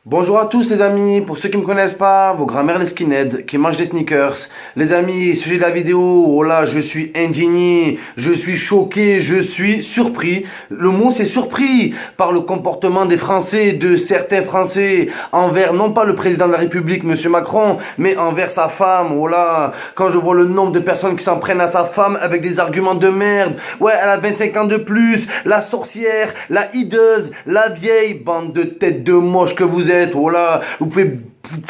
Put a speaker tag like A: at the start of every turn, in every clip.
A: Bonjour à tous les amis, pour ceux qui ne me connaissent pas, vos grands-mères les skinheads qui mangent des sneakers. Les amis, sujet de la vidéo, oh là, je suis indigné, je suis choqué, je suis surpris. Le mot c'est surpris par le comportement des Français, de certains Français, envers non pas le président de la République, Monsieur Macron, mais envers sa femme. Oh là, quand je vois le nombre de personnes qui s'en prennent à sa femme avec des arguments de merde. Ouais, elle a 25 ans de plus, la sorcière, la hideuse, la vieille, bande de têtes de moches que vous êtes. Oh là, vous pouvez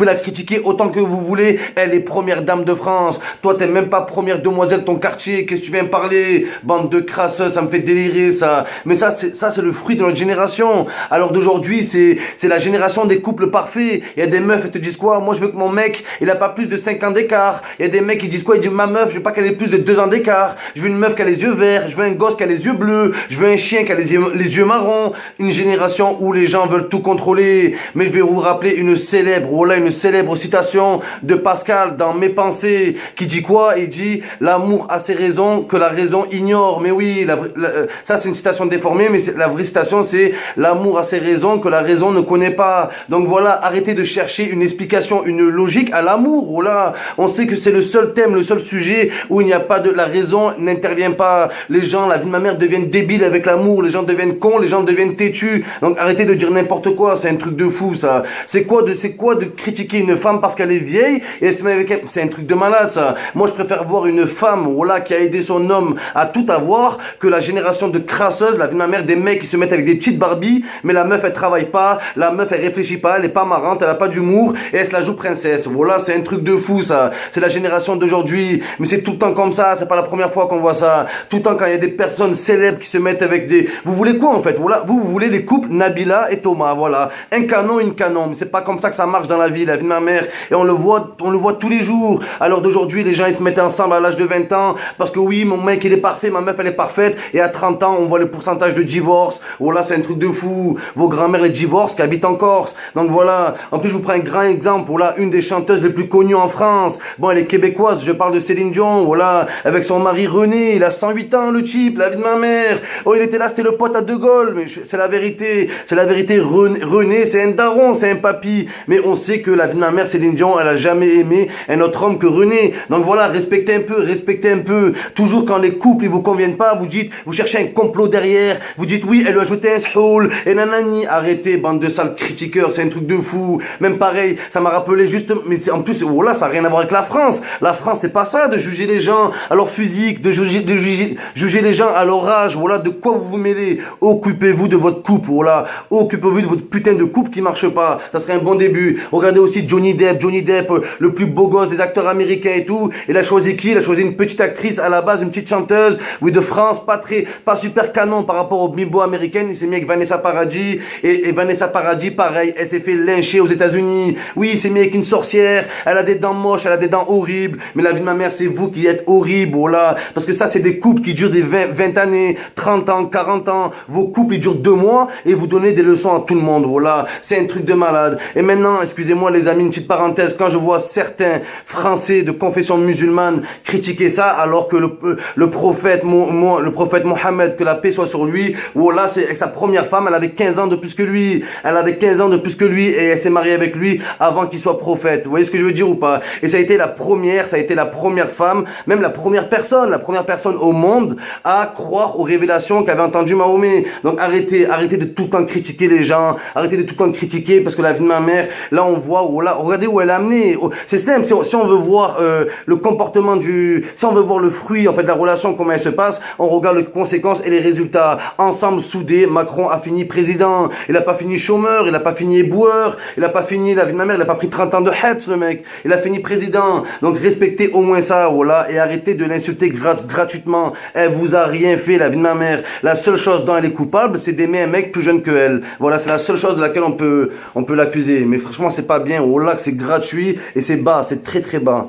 A: la critiquer autant que vous voulez. Elle est première dame de France. Toi, t'es même pas première demoiselle de ton quartier. Qu'est-ce que tu viens me parler? Bande de crasseux, ça me fait délirer, ça. Mais ça, c'est le fruit de notre génération. Alors d'aujourd'hui, c'est la génération des couples parfaits. Il y a des meufs, elles te disent quoi? Moi, je veux que mon mec, il a pas plus de 5 ans d'écart. Il y a des mecs qui disent quoi? Ils disent, ma meuf, je veux pas qu'elle ait plus de 2 ans d'écart. Je veux une meuf qui a les yeux verts. Je veux un gosse qui a les yeux bleus. Je veux un chien qui a les yeux marrons. Une génération où les gens veulent tout contrôler. Mais je vais vous rappeler une célèbre citation de Pascal dans Mes pensées, qui dit quoi? Il dit, l'amour a ses raisons que la raison ignore. Mais oui, ça c'est une citation déformée, mais la vraie citation c'est, l'amour a ses raisons que la raison ne connaît pas. Donc voilà, arrêtez de chercher une explication, une logique à l'amour. Oh là, on sait que c'est le seul thème, le seul sujet où il n'y a pas de, la raison n'intervient pas. Les gens, la vie de ma mère, deviennent débiles avec l'amour, les gens deviennent cons, les gens deviennent têtus. Donc arrêtez de dire n'importe quoi, c'est un truc de fou ça. C'est quoi de critiquer une femme parce qu'elle est vieille et elle se met avec elle? C'est un truc de malade ça. Moi je préfère voir une femme, voilà, qui a aidé son homme à tout avoir, que la génération de crasseuses, la vie de ma mère, des mecs qui se mettent avec des petites Barbies, mais la meuf elle travaille pas, la meuf elle réfléchit pas, elle est pas marrante, elle a pas d'humour et elle se la joue princesse. Voilà, c'est un truc de fou ça. C'est la génération d'aujourd'hui, mais c'est tout le temps comme ça, c'est pas la première fois qu'on voit ça. Tout le temps quand il y a des personnes célèbres qui se mettent avec des... Vous voulez quoi en fait? Voilà, vous voulez les couples Nabila et Thomas, voilà. Un canon, une canon, mais c'est pas comme ça que ça marche dans la vie de ma mère, et on le voit tous les jours. Alors d'aujourd'hui, les gens ils se mettent ensemble à l'âge de 20 ans parce que oui, mon mec il est parfait, ma meuf elle est parfaite, et à 30 ans, on voit le pourcentage de divorce. Oh là, c'est un truc de fou. Vos grand-mères les divorcent qui habitent en Corse. Donc voilà. En plus, je vous prends un grand exemple. Voilà, une des chanteuses les plus connues en France. Bon, elle est québécoise, je parle de Céline Dion. Voilà, avec son mari René, il a 108 ans le type, la vie de ma mère. Oh, il était là, c'était le pote à De Gaulle, mais c'est la vérité. C'est la vérité. René, c'est un daron, c'est un papy. Mais on sait que la vie de ma mère, Céline Dion, elle a jamais aimé un autre homme que René. Donc voilà, respectez un peu, respectez un peu. Toujours quand les couples ils vous conviennent pas, vous dites, vous cherchez un complot derrière, vous dites oui, elle lui a ajouté un shoul, et nanani. Arrêtez, bande de sales critiqueurs, c'est un truc de fou. Même pareil, ça m'a rappelé juste, mais en plus, voilà, ça n'a rien à voir avec la France. La France, c'est pas ça, de juger les gens à leur physique, de juger les gens à leur âge. Voilà, de quoi vous vous mêlez? Occupez-vous de votre couple, voilà. Occupez-vous de votre putain de couple qui marche pas. Ça serait un bon début. Regardez aussi Johnny Depp, le plus beau gosse des acteurs américains et tout. Il a choisi qui? Il a choisi une petite actrice à la base, une petite chanteuse, oui, de France, pas super canon par rapport aux bimbo américaines. Il s'est mis avec Vanessa Paradis, et Vanessa Paradis, pareil, elle s'est fait lyncher aux États-Unis. Oui, il s'est mis avec une sorcière, elle a des dents moches, elle a des dents horribles. Mais la vie de ma mère, c'est vous qui êtes horribles, voilà. Parce que ça, c'est des couples qui durent des 20 années, 30 ans, 40 ans. Vos couples, ils durent 2 mois et vous donnez des leçons à tout le monde, voilà. C'est un truc de malade. Et maintenant, excusez-moi les amis, une petite parenthèse, quand je vois certains Français de confession musulmane critiquer ça, alors que le prophète Mohammed, que la paix soit sur lui, voilà, c'est avec sa première femme, elle avait 15 ans de plus que lui. Elle avait 15 ans de plus que lui et elle s'est mariée avec lui avant qu'il soit prophète. Vous voyez ce que je veux dire ou pas? Et ça a été la première femme, même la première personne au monde à croire aux révélations qu'avait entendu Mahomet. Donc arrêtez de tout le temps critiquer les gens, arrêtez de tout le temps critiquer, parce que la vie de ma mère, là on voit, voilà, regardez où elle a amené. C'est simple, si on veut voir le comportement si on veut voir le fruit en fait de la relation, comment elle se passe, on regarde les conséquences et les résultats. Ensemble, soudés, Macron a fini président. Il a pas fini chômeur, il a pas fini éboueur, il a pas fini, la vie de ma mère, il a pas pris 30 ans de Heps, le mec. Il a fini président. Donc respectez au moins ça, voilà, et arrêtez de l'insulter gratuitement. Elle vous a rien fait, la vie de ma mère. La seule chose dont elle est coupable, c'est d'aimer un mec plus jeune que elle. Voilà, c'est la seule chose de laquelle on peut l'accuser. Mais franchement, c'est pas bien. Oh là, que c'est gratuit et c'est bas, c'est très très bas.